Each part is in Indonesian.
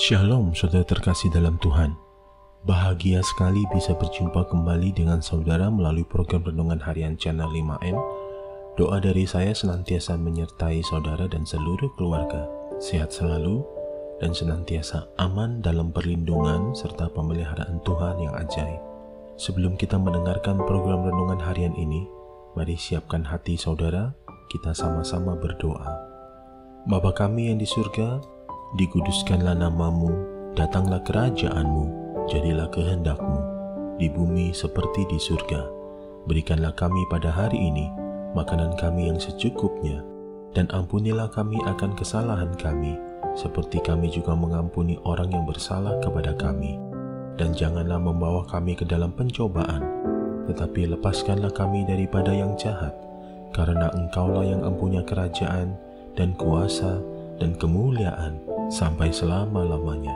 Shalom saudara terkasih dalam Tuhan. Bahagia sekali bisa berjumpa kembali dengan saudara melalui program Renungan Harian Channel 5M. Doa dari saya senantiasa menyertai saudara dan seluruh keluarga, sehat selalu dan senantiasa aman dalam perlindungan serta pemeliharaan Tuhan yang ajaib. Sebelum kita mendengarkan program Renungan Harian ini, mari siapkan hati saudara, kita sama-sama berdoa. Bapa kami yang di surga, dikuduskanlah namamu, datanglah kerajaanmu, jadilah kehendakmu, di bumi seperti di surga. Berikanlah kami pada hari ini makanan kami yang secukupnya, dan ampunilah kami akan kesalahan kami, seperti kami juga mengampuni orang yang bersalah kepada kami. Dan janganlah membawa kami ke dalam pencobaan, tetapi lepaskanlah kami daripada yang jahat, karena Engkaulah yang mempunyai kerajaan dan kuasa dan kemuliaan sampai selama-lamanya.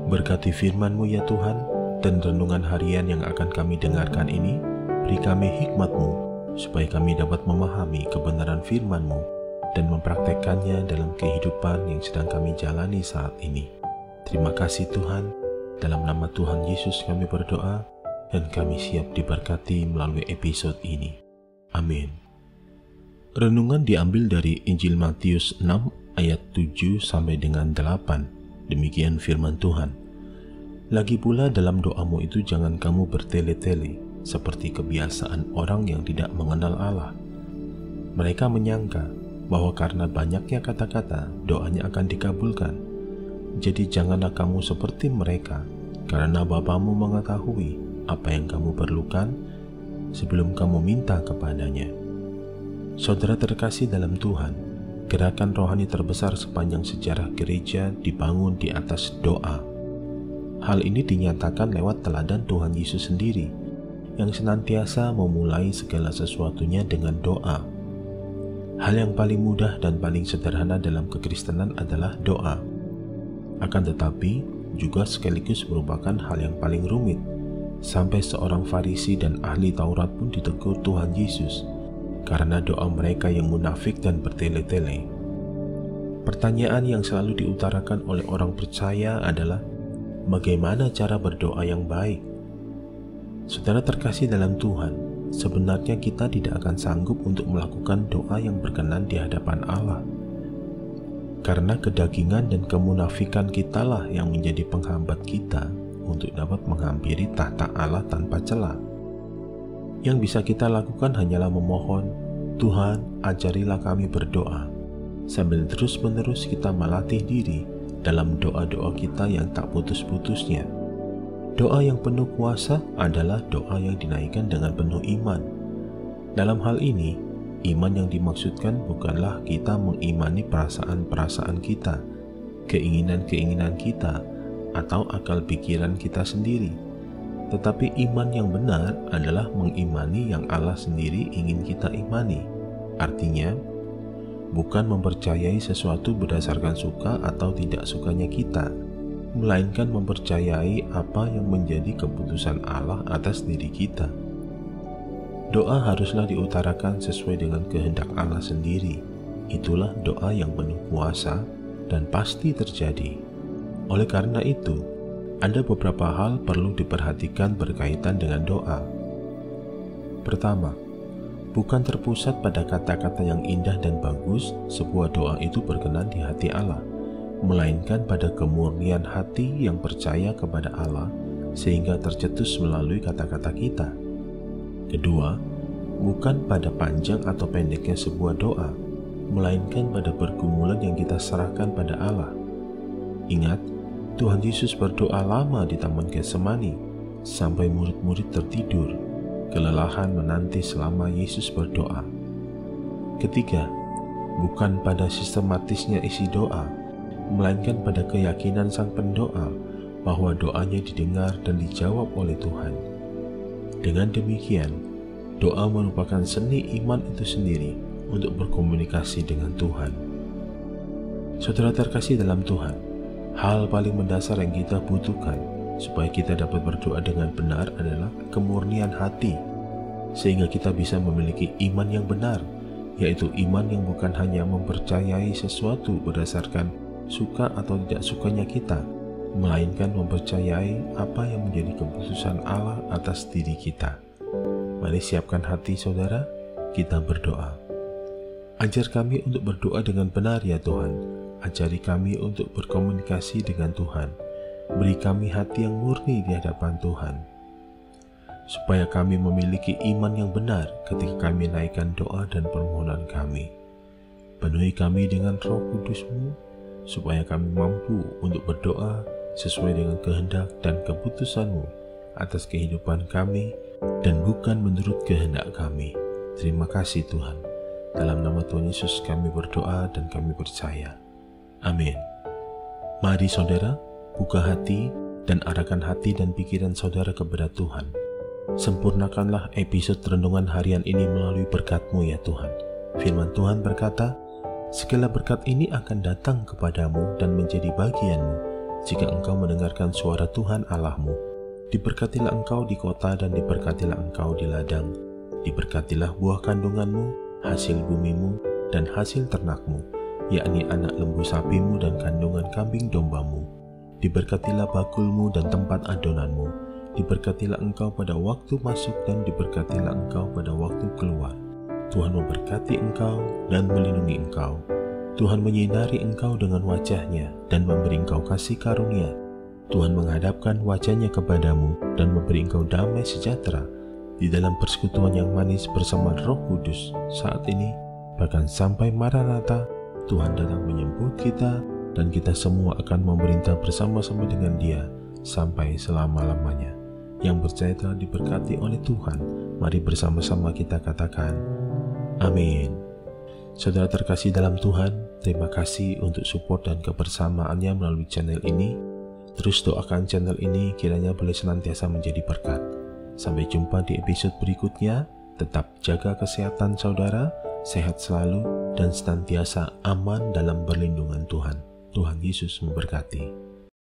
Berkati firman-Mu ya Tuhan, dan renungan harian yang akan kami dengarkan ini, beri kami hikmat-Mu, supaya kami dapat memahami kebenaran firman-Mu dan mempraktekkannya dalam kehidupan yang sedang kami jalani saat ini. Terima kasih Tuhan, dalam nama Tuhan Yesus kami berdoa, dan kami siap diberkati melalui episode ini. Amin. Renungan diambil dari Injil Matius 6 ayat 7 sampai dengan 8. Demikian firman Tuhan. Lagi pula dalam doamu itu jangan kamu bertele-tele seperti kebiasaan orang yang tidak mengenal Allah. Mereka menyangka bahwa karena banyaknya kata-kata doanya akan dikabulkan. Jadi janganlah kamu seperti mereka, karena Bapamu mengetahui apa yang kamu perlukan sebelum kamu minta kepadanya. Saudara terkasih dalam Tuhan, gerakan rohani terbesar sepanjang sejarah gereja dibangun di atas doa. Hal ini dinyatakan lewat teladan Tuhan Yesus sendiri, yang senantiasa memulai segala sesuatunya dengan doa. Hal yang paling mudah dan paling sederhana dalam kekristenan adalah doa. Akan tetapi, juga sekaligus merupakan hal yang paling rumit, sampai seorang Farisi dan ahli Taurat pun ditegur Tuhan Yesus karena doa mereka yang munafik dan bertele-tele. Pertanyaan yang selalu diutarakan oleh orang percaya adalah, bagaimana cara berdoa yang baik? Saudara terkasih dalam Tuhan, sebenarnya kita tidak akan sanggup untuk melakukan doa yang berkenan di hadapan Allah. Karena kedagingan dan kemunafikan kitalah yang menjadi penghambat kita untuk dapat menghampiri tahta Allah tanpa celah. Yang bisa kita lakukan hanyalah memohon, Tuhan ajarilah kami berdoa, sambil terus-menerus kita melatih diri dalam doa-doa kita yang tak putus-putusnya. Doa yang penuh kuasa adalah doa yang dinaikkan dengan penuh iman. Dalam hal ini, iman yang dimaksudkan bukanlah kita mengimani perasaan-perasaan kita, keinginan-keinginan kita, atau akal pikiran kita sendiri. Tetapi iman yang benar adalah mengimani yang Allah sendiri ingin kita imani. Artinya, bukan mempercayai sesuatu berdasarkan suka atau tidak sukanya kita, melainkan mempercayai apa yang menjadi keputusan Allah atas diri kita. Doa haruslah diutarakan sesuai dengan kehendak Allah sendiri. Itulah doa yang penuh kuasa dan pasti terjadi. Oleh karena itu, ada beberapa hal perlu diperhatikan berkaitan dengan doa. Pertama, bukan terpusat pada kata-kata yang indah dan bagus sebuah doa itu berkenan di hati Allah, melainkan pada kemurnian hati yang percaya kepada Allah sehingga tercetus melalui kata-kata kita. Kedua, bukan pada panjang atau pendeknya sebuah doa, melainkan pada pergumulan yang kita serahkan pada Allah. Ingat, Tuhan Yesus berdoa lama di Taman Getsemani sampai murid-murid tertidur, kelelahan menanti selama Yesus berdoa. Ketiga, bukan pada sistematisnya isi doa, melainkan pada keyakinan sang pendoa bahwa doanya didengar dan dijawab oleh Tuhan. Dengan demikian, doa merupakan seni iman itu sendiri untuk berkomunikasi dengan Tuhan. Saudara terkasih dalam Tuhan, hal paling mendasar yang kita butuhkan supaya kita dapat berdoa dengan benar adalah kemurnian hati, sehingga kita bisa memiliki iman yang benar, yaitu iman yang bukan hanya mempercayai sesuatu berdasarkan suka atau tidak sukanya kita, melainkan mempercayai apa yang menjadi keputusan Allah atas diri kita. Mari siapkan hati saudara, kita berdoa. Ajar kami untuk berdoa dengan benar ya Tuhan. Ajari kami untuk berkomunikasi dengan Tuhan. Beri kami hati yang murni di hadapan Tuhan, supaya kami memiliki iman yang benar ketika kami naikkan doa dan permohonan kami. Penuhi kami dengan Roh Kudus-Mu, supaya kami mampu untuk berdoa sesuai dengan kehendak dan keputusan-Mu atas kehidupan kami dan bukan menurut kehendak kami. Terima kasih Tuhan. Dalam nama Tuhan Yesus kami berdoa dan kami percaya. Amin. Mari saudara, buka hati dan arahkan hati dan pikiran saudara kepada Tuhan. Sempurnakanlah episode renungan harian ini melalui berkat-Mu ya Tuhan. Firman Tuhan berkata, segala berkat ini akan datang kepadamu dan menjadi bagianmu jika engkau mendengarkan suara Tuhan Allahmu. Diberkatilah engkau di kota dan diberkatilah engkau di ladang. Diberkatilah buah kandunganmu, hasil bumimu, dan hasil ternakmu, yakni anak lembu sapimu dan kandungan kambing dombamu. Diberkatilah bakulmu dan tempat adonanmu. Diberkatilah engkau pada waktu masuk dan diberkatilah engkau pada waktu keluar. Tuhan memberkati engkau dan melindungi engkau. Tuhan menyinari engkau dengan wajah-Nya dan memberi engkau kasih karunia. Tuhan menghadapkan wajah-Nya kepadamu dan memberi engkau damai sejahtera di dalam persekutuan yang manis bersama Roh Kudus saat ini, bahkan sampai Maranatha. Tuhan datang menyebut kita dan kita semua akan memerintah bersama-sama dengan Dia sampai selama-lamanya. Yang percaya telah diberkati oleh Tuhan, mari bersama-sama kita katakan, amin. Saudara terkasih dalam Tuhan, terima kasih untuk support dan kebersamaannya melalui channel ini. Terus doakan channel ini kiranya boleh senantiasa menjadi berkat. Sampai jumpa di episode berikutnya. Tetap jaga kesehatan saudara, sehat selalu, dan senantiasa aman dalam perlindungan Tuhan. Tuhan Yesus memberkati.